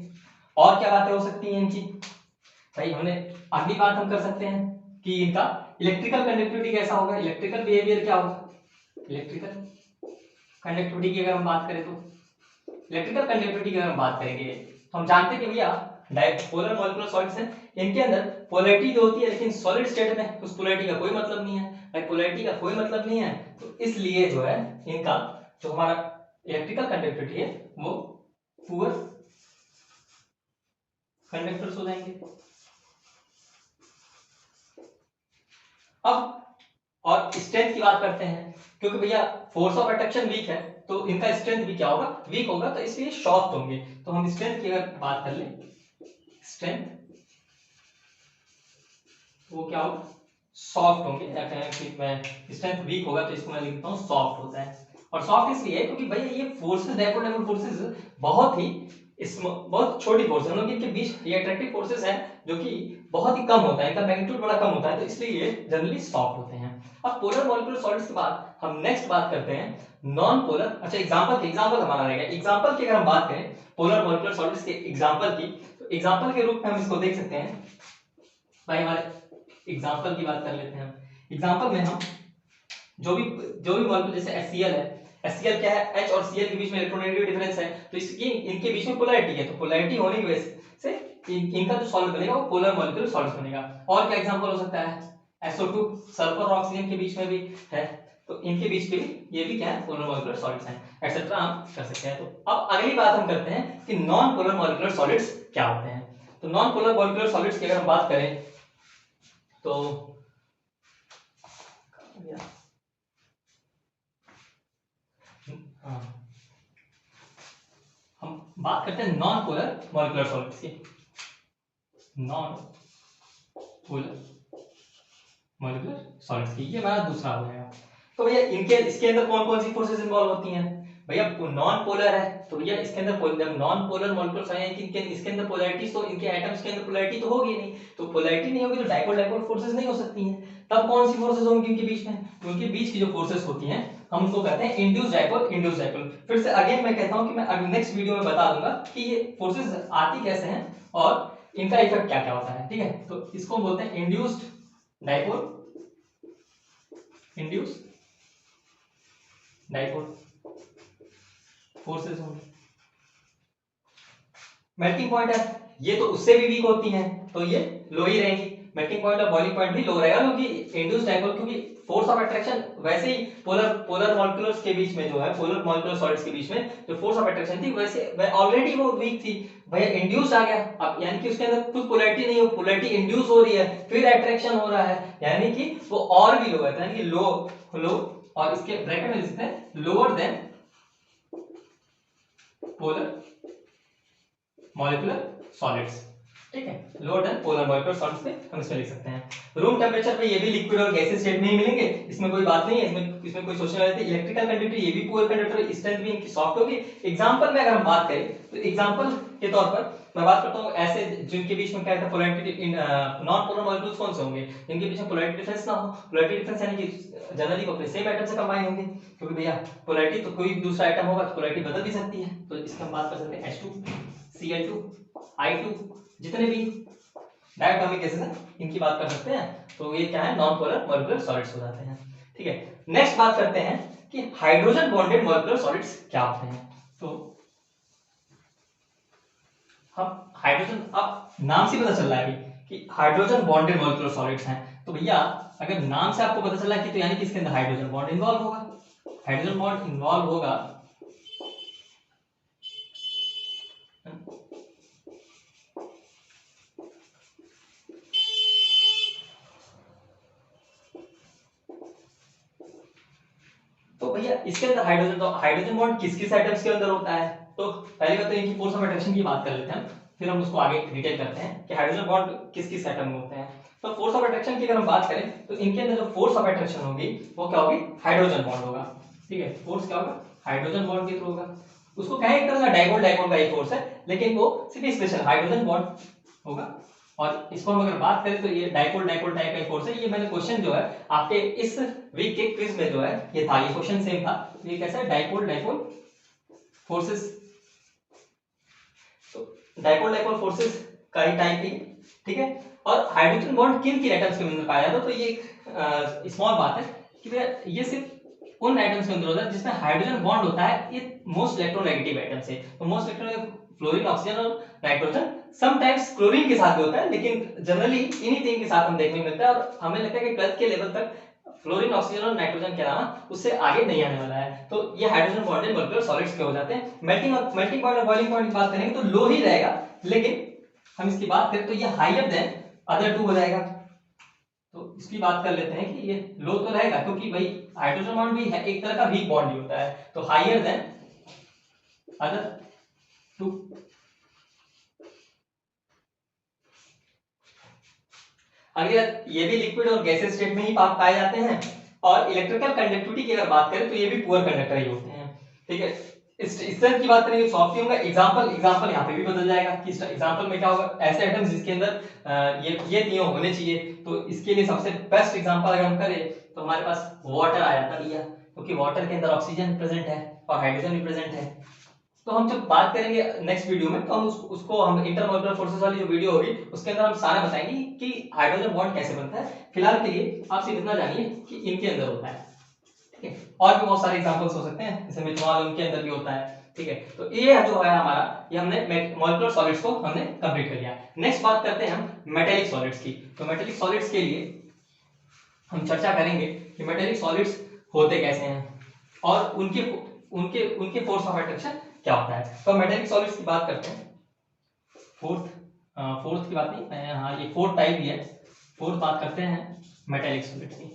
और क्या बातें हो सकती हैं इनकी भाई, हमने अगली बात हम कर सकते हैं कि इनका इलेक्ट्रिकल कंडक्टिविटी कैसा होगा, इलेक्ट्रिकल बिहेवियर क्या होगा। इलेक्ट्रिकल कंडक्टिविटी की अगर हम बात करें तो इलेक्ट्रिकल कंडक्टिविटी की अगर हम बात करेंगे तो हम जानते हैं कि भैया पोलर मॉलिक्यूलर सॉलिड्स हैं, इनके अंदर पोलैरिटी जो होती है, लेकिन सॉलिड स्टेट में उस पोलैरिटी का कोई मतलब नहीं है। भाई पोलैरिटी का कोई मतलब नहीं है तो इसलिए जो है इनका जो हमारा इलेक्ट्रिकल कंडक्टिविटी है वो पुअर कंडक्टर्स हो जाएंगे। अब और स्ट्रेंथ की बात करते हैं, क्योंकि भैया फोर्स ऑफ अट्रैक्शन वीक है तो इनका स्ट्रेंथ भी क्या होगा, वीक होगा, तो इसलिए सॉफ्ट होंगे। तो हम स्ट्रेंथ की अगर बात कर ले, स्ट्रेंथ वो क्या होगा, सॉफ्ट होंगे। या कहें कि मैं स्ट्रेंथ वीक होगा तो इसको मैं लिखता हूँ सॉफ्ट होता है। और सॉफ्ट इसलिए है क्योंकि भैया ये फोर्सेस डाइपोल फोर्सेस बहुत ही बहुत छोटी फोर्स है, इनके बीच ये अट्रैक्टिव फोर्सेस है जो कि बहुत ही कम होता है, इनका मैग्नीट्यूड बड़ा कम होता है, तो इसलिए ये जनरली सॉफ्ट होते हैं। अब पोलर मॉलिक्यूलर सॉलिड्स के बाद हम नेक्स्ट बात करते हैं नॉन पोलर। अच्छा, एग्जांपल हमारा रहेगा। एग्जांपल की अगर हम बात करें पोलर मॉलिक्यूलर सॉलिड्स के एग्जांपल की, तो एग्जांपल के रूप में हम इसको देख सकते हैं। भाई हमारे एग्जांपल की बात कर लेते हैं। एग्जांपल में हम जो भी मॉलिक्यूल जैसे HCl है, HCl क्या है, H और Cl के बीच में इलेक्ट्रोनेगेटिव डिफरेंस है, तो इसकी इनके बीच में पोलैरिटी है, तो पोलैरिटी होने की वजह से इनका जो सॉल्ट बनेगा वो पोलर मॉलिक्यूलर सॉल्ट बनेगा। और क्या एग्जांपल हो सकता है, SO2 सल्फर और ऑक्सीजन के बीच में भी है, तो इनके बीच के भी ये भी क्या है, पोलर मॉलिक्यूलर सॉलिड्स हैं, एक्सेट्रा हम कर सकते हैं। तो अब अगली बात हम करते हैं कि नॉन पोलर मॉलिक्यूलर सॉलिड्स क्या होते हैं। तो नॉन पोलर मॉलिक्यूलर सॉलिड्स की अगर हम बात करें तो हाँ, हम बात करते हैं नॉन पोलर मॉलिक्यूलर सॉलिड्स की। नॉन पोलर मॉलिक्यूलर सॉलिड्स की ये हमारा दूसरा हो जाएगा। तो भैया इनके इसके अंदर कौन कौन सी फोर्सेस इन्वॉल्व होती हैं। भैया नॉन पोलर है तो भैया इसके अंदर जब नॉन पोलर मॉलिक्यूलर सॉलिड इनके इसके अंदर पोलैरिटी, तो इनके एटम्स के अंदर पोलैरिटी तो होगी नहीं, तो पोलैरिटी नहीं होगी तो डाइपोल डाइपोल फोर्सेस नहीं हो सकती हैं। तब कौन सी फोर्सेस होंगी इनके बीच में, तो उनके बीच की जो फोर्सेस होती हैं हम उसको कहते हैं इंड्यूस डाइपोल। इंड्यूस डाइपोल फिर से अगेन मैं कहता हूं कि मैं अभी नेक्स्ट वीडियो में बता दूंगा कि ये फोर्सेस आती कैसे हैं और इनका इफेक्ट क्या क्या होता है, ठीक है। तो इसको बोलते हैं induced dipole, induce dipole forces होंगे। मेल्टिंग पॉइंट है ये तो उससे भी वीक होती हैं तो ये लो ही रहेंगी। मेल्टिंग पॉइंट और बॉइलिंग पॉइंट भी लो रहेगा क्योंकि इंड्यूस डाइपोल, क्योंकि फोर्स ऑफ अट्रैक्शन वैसे ही पोलर मॉलिक्यूल्स के बीच में जो है, पोलर मॉलिक्यूलर सॉलिड्स के बीच में जो फोर्स ऑफ अट्रैक्शन थी वैसे ऑलरेडी वो वीक थी। भैया इंड्यूस आ गया अब, यानी कि उसके अंदर कुछ पोलैरिटी नहीं हो, पोलैरिटी इंड्यूस हो रही है फिर अट्रैक्शन हो रहा है, यानी कि वो और भी लो है, यानी कि लो और इसके ब्रैकेट में लिखते हैं lower than polar molecular solids, ठीक है। Lower than polar molecular solids पे हम इसमें लिख सकते हैं। रूम टेंपरेचर पे ये भी लिक्विड और गैसेस स्टेट में ही मिलेंगे, इसमें कोई बात नहीं है, इसमें कोई सोचने वाली नहीं। इलेक्ट्रिकल कंडक्टिविटी ये भी पुअर कंडक्टर, स्ट्रेंथ भी इनकी सॉफ्ट होगी। एग्जांपल में अगर हम बात करें तो एग्जांपल के तौर पर मैं बात करता हूं ऐसे जिनके बीच में क्या है पोलैरिटी, नॉन पोलर मॉलिक्यूल्स कौन से होंगे जिनके बीच में पोलैरिटी डिफरेंस ना हो। पोलैरिटी डिफरेंस यानी कि जनरली वो अपने सेम एटम से कंबाइन होंगे, क्योंकि भैया पोलैरिटी तो कोई दूसरा एटम होगा तो पोलैरिटी बदल भी सकती है, तो इसकी हम बात कर सकते हैं H2 Cl2 I2 जितने भी डायटोमिक गैसेस हैं, इनकी बात कर सकते हैं। तो ये क्या है, नॉन पोलर मॉलिक्यूलर सॉलिड्स हो जाते हैं। ठीक है, नेक्स्ट बात करते हैं कि हाइड्रोजन बॉन्डेड मॉलिक्यूलर सॉलिड्स क्या होते हैं। तो हम हाइड्रोजन, अब नाम से पता चल रहा है अभी कि हाइड्रोजन बॉन्डेड मॉलिक्यूलर सॉलिड्स हैं। तो भैया अगर नाम से आपको पता चला कि तो यानी कि इसके अंदर हाइड्रोजन बॉन्ड इन्वॉल्व होगा, हाइड्रोजन बॉन्ड इन्वॉल्व होगा। तो भैया इसके अंदर हाइड्रोजन, तो हाइड्रोजन बॉन्ड किस किस एटम्स के अंदर होता है। तो पहली बात तो इनकी फोर्स ऑफ अट्रैक्शन की बात कर लेते हैं, फिर हम उसको आगे डिटेल करते हैं कि हाइड्रोजन बॉन्ड किस किस एटम में होते हैं। तो फोर्स ऑफ अट्रैक्शन की अगर हम बात करें तो इनके अंदर जो फोर्स ऑफ अट्रैक्शन होगी वो क्या होगी, हाइड्रोजन बॉन्ड होगा। ठीक है, फोर्स क्या होगा, हाइड्रोजन बॉन्ड के थ्रू होगा। उसको कहें एक तरह का डाइपोल डाइपोल का एक फोर्स है, लेकिन वो सिर्फ स्पेशल हाइड्रोजन बॉन्ड होगा। और इसको हम अगर बात करें तो ये डाइपोल डाइपोल टाइप का फोर्स है। ये मैंने क्वेश्चन जो है आपके इस वीक के क्विज में जो है ये था, ये क्वेश्चन सेम था। ये कैसा है, डाइपोल डाइपोल फोर्सेस। तो डाइपोल डाइपोल फोर्सेस का ही टाइप ही, ठीक है। और हाइड्रोजन बॉन्ड किन किन एटम्स के अंदर पाया जाता है, तो ये स्मॉल बात है कि भैया ये सिर्फ उन एटम्स के अंदर होता है जिसमें हाइड्रोजन बॉन्ड होता है। ये मोस्ट इलेक्ट्रोनेगेटिव एटम्स है। तो मोस्ट इलेक्ट्रोनेगेटिव फ्लोरीन, ऑक्सीजन और नाइट्रोजन। समटाइम्स क्लोरीन के साथ भी होता है, लेकिन जनरली इन्हीं तीन के साथ हम देखने को मिलता है। और हमें लगता है कि 12th के लेवल तक फ्लोरीन, ऑक्सीजन और नाइट्रोजन के अलावा उससे आगे नहीं आने वाला है। तो ये हाइड्रोजन बॉन्डेड मॉलिक्यूलर सॉलिड्स के हो जाते हैं। मेल्टिंग पॉइंट और बॉइलिंग पॉइंट की बात करेंगे तो लो ही रहेगा, लेकिन हम इसकी बात करें तो ये हायर देन अदर टू हो जाएगा। तो इसकी बात कर लेते हैं कि ये लो तो रहेगा, क्योंकि भाई हाइड्रोजन बॉन्ड भी है, एक तरह का वीक बॉन्ड ही होता है। तो हायर देन अदर टू। अगर ये भी लिक्विड और गैसेस स्टेट में ही पाए जाते हैं। और इलेक्ट्रिकल कंडक्टिविटी की अगर बात करें तो ये भी पुअर कंडक्टर ही होते हैं। ठीक है, इस तरह की बात करें सॉफ्ट होगा। एग्जांपल यहाँ पे भी बदल जाएगा कि एग्जांपल में क्या होगा, ऐसे एटम्स जिसके अंदर ये तीनों होने चाहिए। तो इसके लिए सबसे बेस्ट एग्जांपल अगर हम करें तो हमारे पास वाटर आ जाता भैया, क्योंकि वाटर के अंदर ऑक्सीजन प्रेजेंट है और हाइड्रोजन भी प्रेजेंट है। तो हम जब बात करेंगे नेक्स्ट वीडियो में तो हम उसको हम इंटरमॉलिक्यूलर फोर्सेस वाली जो वीडियो होगी उसके अंदर हम सारा बताएंगे कि हाइड्रोजन बॉन्ड कैसे बनता है। फिलहाल के लिए आप सिर्फ इतना जानिए कि इनके अंदर होता है। ठीक है, और भी बहुत सारे एग्जांपल्स हो सकते हैं, जैसे मिथनॉल उनके अंदर भी होता है। ठीक है, तो ये जो है हमारा, ये हमने मॉलिक्यूलर सॉलिड्स को हमने कंप्लीट कर लिया। नेक्स्ट बात करते हैं हम मेटेलिक सॉलिड्स की। तो मेटेलिक सॉलिड्स के लिए हम चर्चा करेंगे कि मेटेलिक सॉलिड्स होते कैसे हैं और उनके उनके उनके फोर्स ऑफ अट्रैक्शन क्या होता है। तो मेटेलिक सॉलिड्स की बात करते हैं। फोर्थ की बात नहीं, हाँ ये फोर्थ टाइप ही है। फोर्थ बात करते हैं मेटेलिक सॉलिड्स की।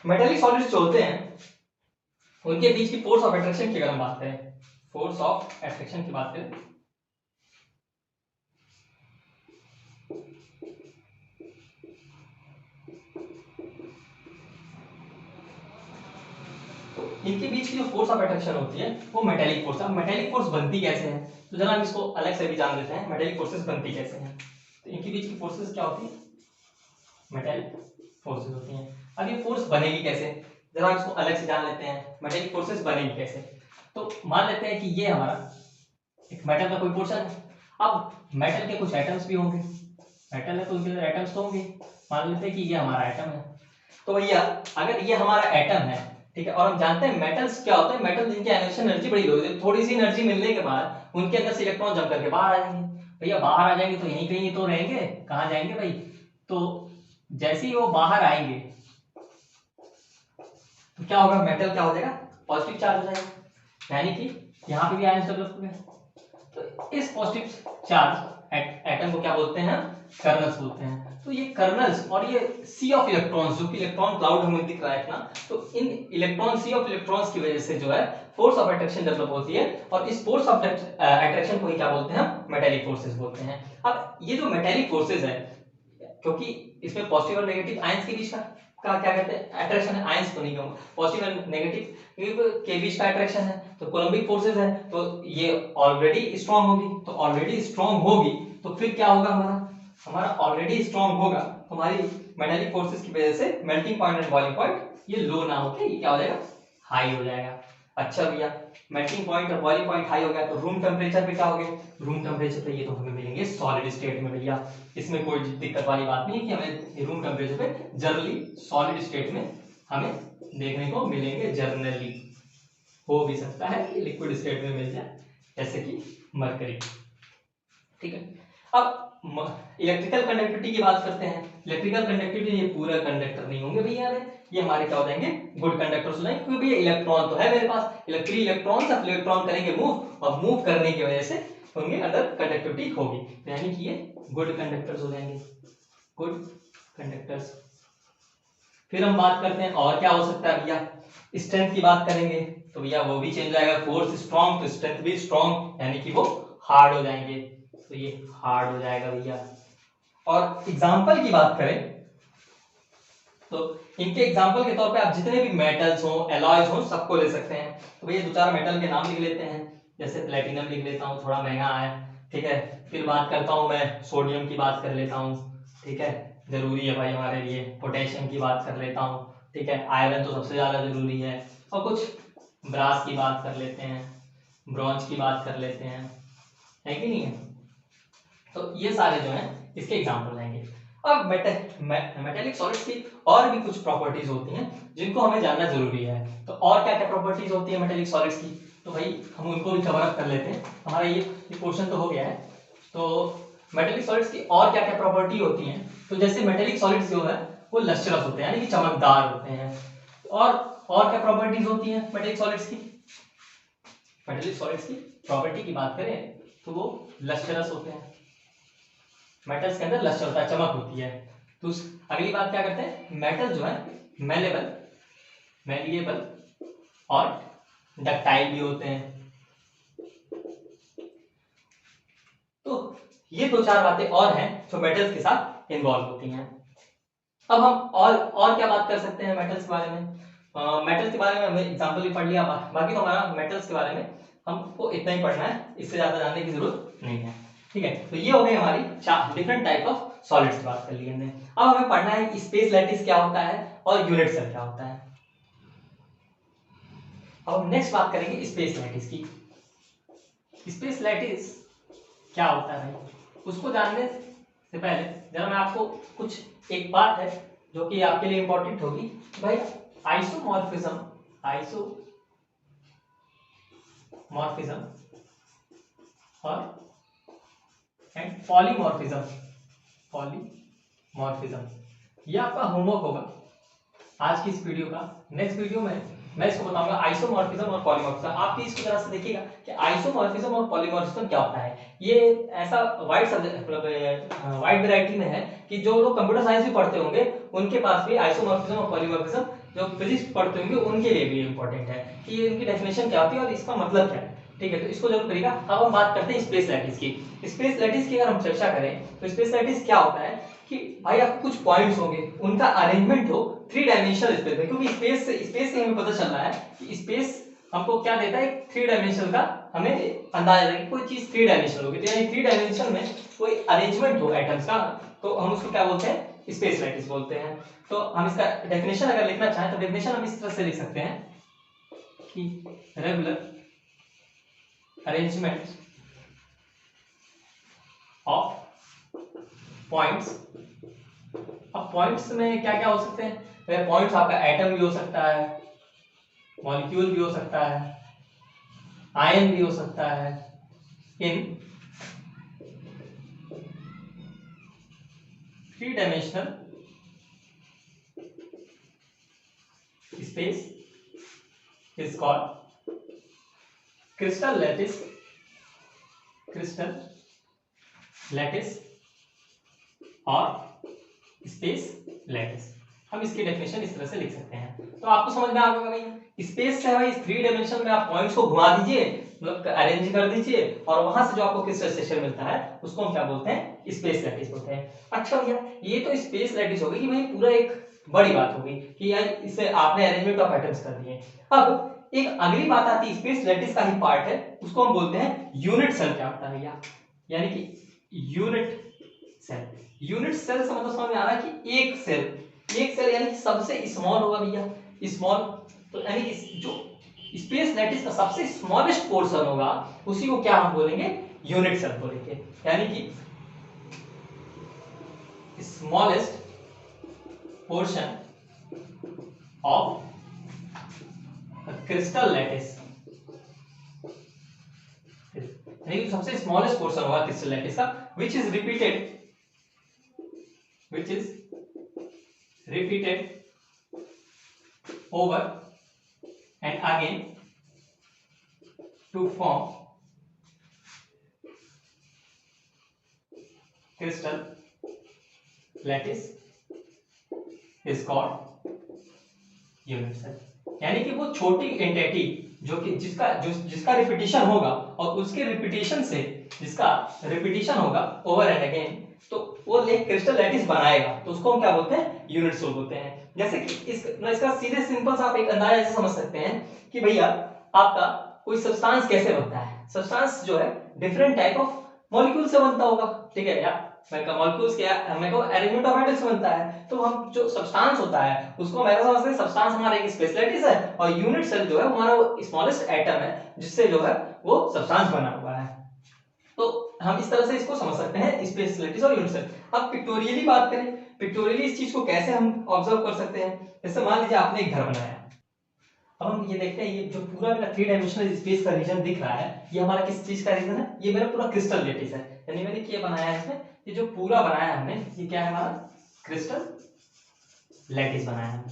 मेटेलिक सॉलिड्स जो होते हैं उनके बीच की फोर्स ऑफ अट्रैक्शन की अगर हम बात करें, फोर्स ऑफ अट्रैक्शन की बात करें इनके बीच की जो फोर्स ऑफ अट्रैक्शन होती है वो मेटेलिक फोर्स है। मेटेलिक फोर्स बनती कैसे है, तो जरा हम इसको अलग से भी जान लेते हैं, मेटेलिक फोर्सेस बनती कैसे हैं। तो इनके बीच की फोर्सेस क्या होती है, मेटेलिक फोर्सेस होती हैं। अब ये फोर्स बनेगी कैसे, जरा हम इसको अलग से जान लेते हैं, मेटेलिक फोर्सेस बनेगी कैसे। तो मान लेते हैं कि ये हमारा एक मेटल का कोई पोर्शन है। अब मेटल के कुछ एटम्स भी होंगे, मेटल है तो उनके अंदर एटम्स तो होंगे। मान लेते हैं कि ये हमारा एटम है। तो भैया अगर ये हमारा एटम है, ठीक है, और हम जानते हैं मेटल्स क्या होते हैं, मेटल जिनकी आयनेशन एनर्जी बड़ी लो होती है, थोड़ी सी एनर्जी मिलने के बाद उनके अंदर से इलेक्ट्रॉन जम करके बाहर आ जाएंगे। भैया बाहर आ जाएंगे तो यहीं कहीं तो रहेंगे, कहाँ जाएंगे भाई। तो जैसे ही वो बाहर आएंगे तो क्या होगा, मेटल क्या हो जाएगा, पॉजिटिव चार्ज हो जाएगा, यानी कि यहाँ पे भी आयंस डेवलप हो गए। तो इस पॉजिटिव चार्ज एटम को क्या बोलते हैं, कर्नल्स बोलते हैं। तो ये कर्नल्स और ये सी ऑफ इलेक्ट्रॉन्स, जो कि इलेक्ट्रॉन क्लाउड हमें दिख रहा है ना, तो इन इलेक्ट्रॉन सी ऑफ इलेक्ट्रॉन्स की वजह से जो है फोर्स ऑफ अट्रैक्शन डेवलप होती है। और इस फोर्स ऑफ अट्रैक्शन को ही क्या बोलते हैं, हम मेटेलिक फोर्सेस बोलते हैं। अब ये जो मेटेलिक फोर्सेस है, क्योंकि इसमें पॉजिटिव और नेगेटिव आयंस के बीच का क्या कहते हैं, अट्रैक्शन है, आयंस तो नहीं कहूंगा, पॉजिटिव और नेगेटिव के बीच का अट्रैक्शन है, तो कोलम्बिक फोर्सेस है। तो ये ऑलरेडी स्ट्रांग होगी, तो ऑलरेडी स्ट्रांग होगी तो फिर क्या होगा, हमारा ऑलरेडी स्ट्रांग होगा, हमारी मेटेलिक फोर्सेस की वजह से melting point and boiling point ये लो ना होके ये क्या हो जाएगा, हाई हो जाएगा। अच्छा भैया, मेल्टिंग पॉइंट और बॉइलिंग पॉइंट हाई हो गया, तो रूम टेम्परेचर पे क्या हो गया, रूम टेम्परेचर पे ये तो हमें मिलेंगे सॉलिड स्टेट में भैया। इसमें कोई दिक्कत वाली बात नहीं है कि हमें रूम टेम्परेचर पे जनरली सॉलिड स्टेट में हमें देखने को मिलेंगे। जनरली हो भी सकता है कि लिक्विड स्टेट में मिल जाए, जैसे कि मरकरी। ठीक है, अब इलेक्ट्रिकल कंडक्टिविटी की बात करते हैं। इलेक्ट्रिकल कंडक्टिविटी, ये पूरा कंडक्टर नहीं होंगे भैया, ये हमारे क्या हो जाएंगे, गुड कंडक्टर्स हो जाएंगे, क्योंकि भैया इलेक्ट्रॉन तो है मेरे पास, इलेक्ट्रिक इलेक्ट्रॉन अब इलेक्ट्रॉन करेंगे मूव, और मूव करने की वजह से उनके अंदर कंडक्टिविटी होगी, यानी कि ये गुड कंडक्टर्स हो जाएंगे, गुड कंडक्टर्स। फिर हम बात करते हैं और क्या हो सकता है भैया, स्ट्रेंथ की बात करेंगे, तो भैया वो भी चेंज हो जाएगा, फोर्स स्ट्रॉन्ग तो स्ट्रेंथ भी स्ट्रॉन्ग, यानी कि वो हार्ड हो जाएंगे, तो ये हार्ड हो जाएगा भैया। और एग्जांपल की बात करें तो इनके एग्जांपल के तौर पे आप जितने भी मेटल्स हो, एलॉयज हो, सबको ले सकते हैं। तो भैया दो चार मेटल के नाम लिख लेते हैं, जैसे प्लेटिनम लिख लेता हूँ, थोड़ा महंगा है, ठीक है। फिर बात करता हूँ मैं सोडियम की बात कर लेता हूँ, ठीक है, जरूरी है भाई हमारे लिए। पोटेशियम की बात कर लेता हूँ, ठीक है, आयरन तो सबसे ज्यादा जरूरी है। और कुछ ब्रास की बात कर लेते हैं, ब्रॉन्ज की बात कर लेते हैं, है कि नहीं है। तो ये सारे जो हैं इसके एग्जाम्पल रहेंगे। अब मेटेलिक सॉलिड्स की और भी कुछ प्रॉपर्टीज होती हैं जिनको हमें जानना जरूरी है। तो और क्या क्या प्रॉपर्टीज होती है मेटेलिक सॉलिड्स की, तो भाई हम उनको भी कवर अप कर लेते हैं। हमारा ये क्वेश्चन तो हो गया है। तो मेटेलिक सॉलिड्स की और क्या क्या प्रॉपर्टी होती हैं, तो जैसे मेटेलिक सॉलिड्स जो है वो लस्ट्रस होते हैं, यानी कि चमकदार होते हैं। और क्या प्रॉपर्टीज होती हैं मेटेलिक सॉलिड्स की, मेटेलिक सॉलिड्स की प्रॉपर्टी की बात करें तो वो लस्ट्रस होते हैं, मेटल्स के अंदर लस्टर होता है, चमक होती है। तो अगली बात क्या करते हैं, मेटल जो है मेलेबल, मेलिएबल और डक्टाइल भी होते हैं। तो ये दो चार बातें और हैं जो मेटल्स के साथ इन्वॉल्व होती हैं। अब हम और क्या बात कर सकते हैं मेटल्स के बारे में। मेटल्स के बारे में हमने एग्जांपल भी पढ़ लिया, बाकी तो हमारा मेटल्स के बारे में हमको इतना ही पढ़ना है, इससे ज्यादा जानने की जरूरत नहीं है। ठीक है, तो ये हो गई हमारी डिफरेंट टाइप ऑफ सॉलिड्स की बात कर ली हमने। अब हमें पढ़ना है कि स्पेस लैटिस क्या होता है और यूनिट सेल क्या होता है। अब हम नेक्स्ट बात करेंगे स्पेस लैटिस की। स्पेस लैटिस क्या होता है भाई, उसको जानने से पहले जरा मैं आपको कुछ एक बात है जो कि आपके लिए इंपॉर्टेंट होगी भाई, आइसोमॉर्फिज्म, आइसोमॉर्फिज्म और एंड पॉलीमॉर्फिज्म, पॉलीमॉर्फिज्म ये आपका होमवर्क होगा आज की इस वीडियो का। नेक्स्ट वीडियो में मैं इसको बताऊंगा आइसोमॉर्फिज्म और पॉलीमॉर्फिज्म। आप इसको तरह से देखिएगा कि आइसोमॉर्फिज्म और पॉलीमॉर्फिज्म क्या होता है। ये ऐसा वाइड सब्जेक्ट वाइड वैरायटी में है कि जो लोग कंप्यूटर साइंस भी पढ़ते होंगे उनके पास भी आइसोमॉर्फिज्म और पॉलीमॉर्फिज्म, जो फिजिक्स पढ़ते होंगे उनके लिए भी इंपॉर्टेंट है कि इनकी डेफिनेशन क्या होती है और इसका मतलब क्या है। ठीक है, तो इसको जरूर करिएगा। अब हम बात करते हैं स्पेस लैटिस की। स्पेस लैटिस की अगर हम चर्चा करें तो स्पेस लैटिस क्या होता है कि भाई आपको कुछ पॉइंट्स होंगे, उनका अरेंजमेंट हो थ्री डायमेंशनल स्पेस में, क्योंकि स्पेस से हमें पता चल रहा है कि स्पेस हमको क्या देता है, थ्री डायमेंशन का हमें अंदाजा है कि कोई चीज थ्री डायमेंशनल होगी। तो यानी थ्री डायमेंशन में कोई अरेंजमेंट हो एटम्स का, तो हम उसको क्या बोलते हैं, स्पेस लैटिस बोलते हैं। तो हम इसका डेफिनेशन अगर लिखना चाहें तो डेफिनेशन हम इस तरह से लिख सकते हैं कि रेगुलर अरेंजमेंट ऑफ पॉइंट्स। अब पॉइंट्स में क्या क्या हो सकते हैं, पॉइंट्स आपका एटम भी हो सकता है, मॉलिक्यूल भी हो सकता है, आयन भी हो सकता है, in three dimensional space is called crystal lattice, crystal lattice और स्पेस लैटिस। हम इसकी डेफिनेशन इस तरह से लिख सकते हैं। तो आपको समझ में आ गया भाई, स्पेस से है भाई थ्री डायमेंशन में आप पॉइंट्स को घुमा दीजिए, मतलब अरेंज कर दीजिए, और वहां से जो आपको क्रिस्टल स्ट्रक्चर मिलता है उसको हम क्या बोलते हैं, स्पेस लैटिस बोलते हैं। अच्छा भैया, ये तो स्पेस लैटिस हो गई कि भाई पूरा एक बड़ी बात हो गई कि यार इससे आपने अरेंजमेंट ऑफ एटम्स कर दिए। अब एक अगली बात आती है, स्पेस लैटिस का ही पार्ट है, उसको हम बोलते हैं यूनिट सेल। क्या होता है भैया, यानी कि यूनिट सेल। यूनिट सेल से मतलब समझ में आ रहा है कि एक सेल, एक सेल यानी कि सबसे स्मॉल होगा भैया, स्मॉल। तो यानी कि जो स्पेस लैटिस का सबसे स्मॉलेस्ट पोर्शन होगा उसी को क्या हम बोलेंगे, यूनिट सेल बोलेंगे। यानी कि smallest portion of crystal lattice, यानी कि सबसे स्मॉलेस्ट पोर्शन होगा क्रिस्टल लैटिस का, which is repeated over and again to form crystal lattice is called unit cell। यानी कि वो छोटी एंटिटी जो कि जिसका रिपीटिशन होगा और उसके रिपीटिशन से जिसका रिपीटिशन होगा ओवर एंड अगेन, तो वो एक क्रिस्टल लैटिस बनाएगा, तो उसको हम क्या बोलते हैं, यूनिट सेल बोलते हैं। जैसे कि इसका सीधे सिंपल सा आप एक अंदाजा ऐसे समझ सकते हैं कि भैया आपका कोई सब्सटेंस कैसे बनता है, सब्सटेंस जो है डिफरेंट टाइप ऑफ मॉलिक्यूल से बनता होगा, ठीक है, या मॉलिक्यूल्स क्या हमें को अरेंजमेंट ऑफ एटम्स से बनता है, तो हम जो सब्सटेंस होता है उसको हम ऐसा समझते हैं सब्सटेंस हमारा एक स्पेस लैटिस है और यूनिट सेल जो है हमारा वो स्मॉलेस्ट एटम है जिससे जो है वो सब्सटेंस बना हुआ है। तो हम इस तरह से इसको समझ सकते हैं स्पेस लैटिस और यूनिट सेल। अब पिक्टोरियली बात करें, पिक्टोरियली इस चीज को कैसे हम ऑब्जर्व कर सकते हैं, जैसे मान लीजिए आपने एक घर बनाया, अब हम ये देखते हैं ये जो पूरा मेरा 3 डायमेंशनल स्पेस का रीजन दिख रहा है ये हमारा किस चीज का रीजन है, ये मेरा पूरा क्रिस्टल लैटिस है, यानी मैंने क्या बनाया है इसमें, ये जो पूरा बनाया हमने ये क्या है, हमारा क्रिस्टल लैटिस बनाया है।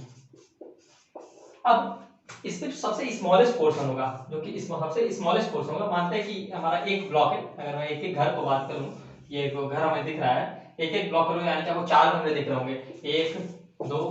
अब इसमें जो सबसे स्मॉलेस्ट पोर्शन होगा, जो कि सबसे स्मॉलेस्ट पोर्शन होगा, मानते हैं कि हमारा एक ब्लॉक है, अगर मैं एक एक घर को बात करूं, ये जो घर हमें दिख रहा है एक एक ब्लॉक करूं, यानी कि आपको 4 कमरे दिख रहे होंगे, 1 2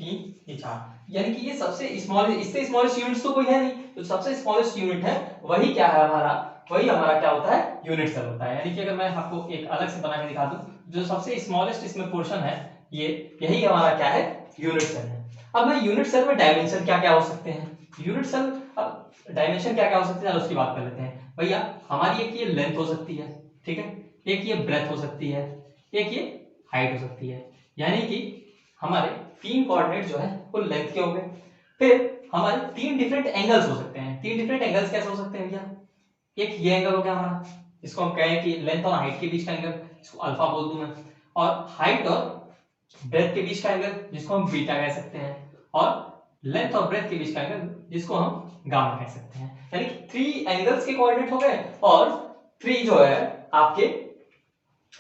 3 ये 4, यानी कि ये सबसे स्मॉल, इससे स्मॉलेस्ट यूनिट्स तो कोई है नहीं, तो सबसे स्मॉलेस्ट यूनिट है वही क्या है हमारा, वही हमारा क्या होता है, यूनिट सेल होता है। यानी कि अगर मैं आपको एक अलग से बना के दिखा दूं, जो सबसे स्मॉलेस्ट इसमें पोर्शन है ये यही हमारा क्या है, यूनिट सेल है। अब मैं यूनिट सेल में डायमेंशन क्या क्या हो सकते हैं, यूनिट सेल अब डायमेंशन क्या क्या हो सकते हैं उसकी बात कर लेते हैं भैया। हमारी एक ये लेंथ हो सकती है, ठीक है, एक ये ब्रेथ हो सकती है, एक ये हाइट हो सकती है, यानी कि हमारे 3 कोऑर्डिनेट जो है वो लेंथ के हो गए। फिर हमारे 3 डिफरेंट एंगल्स हो सकते हैं, 3 डिफरेंट एंगल्स कैसे हो सकते हैं भैया, एक ये एंगल हो गया हमारा, इसको हम कहें कि लेंथ और हाइट के बीच का एंगल, इसको अल्फा बोल दूं मैं, और हाइट और ब्रेथ के बीच का एंगल जिसको हम बीटा कह सकते हैं, और लेंथ और ब्रेथ के बीच का एंगल जिसको हम गामा कह सकते हैं। यानी कि 3 एंगल्स के कोऑर्डिनेट हो गए और 3 जो है आपके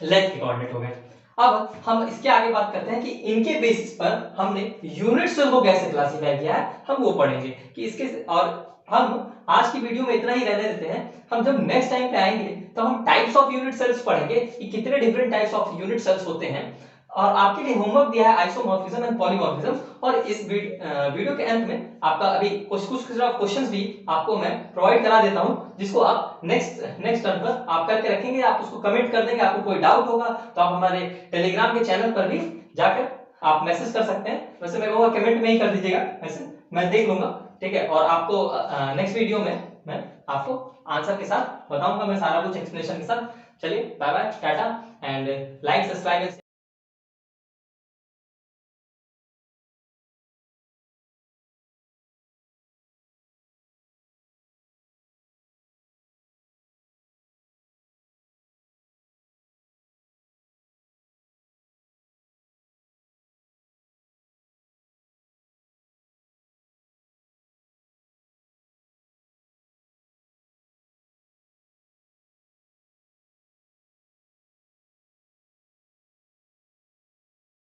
लेंथ के कोऑर्डिनेट हो गए। अब हम इसके आगे बात करते हैं कि इनके बेसिस पर हमने यूनिट सेल को कैसे क्लासिफाई किया है, हम वो पढ़ेंगे कि इसके, और हम आज की वीडियो में इतना ही रहने देते हैं। हम जब नेक्स्ट टाइम पे आएंगे तो हम टाइप्स ऑफ यूनिट सेल्स पढ़ेंगे कि कितने different types of unit cells होते हैं, और आपके लिए होमवर्क दिया है आइसोमॉर्फिज्म एंड पॉलीमॉर्फिज्म, और इस वीडियो के अंत में आपका अभी कुछ क्वेश्चंस भी आपको मैं प्रोवाइड करा देता हूं, जिसको आप नेक्स्ट टर्न पर आप करके रखेंगे, आप उसको कमेंट कर देंगे। आपको कोई डाउट होगा तो आप हमारे टेलीग्राम के चैनल पर भी जाकर आप मैसेज कर सकते हैं, वैसे मैं कहूँगा कमेंट में ही कर दीजिएगा, वैसे मैं देख लूंगा, ठीक है, और आपको नेक्स्ट वीडियो में मैं आपको आंसर के साथ बताऊंगा, मैं सारा कुछ एक्सप्लेनेशन के साथ। चलिए bye bye, tata, and like subscribe.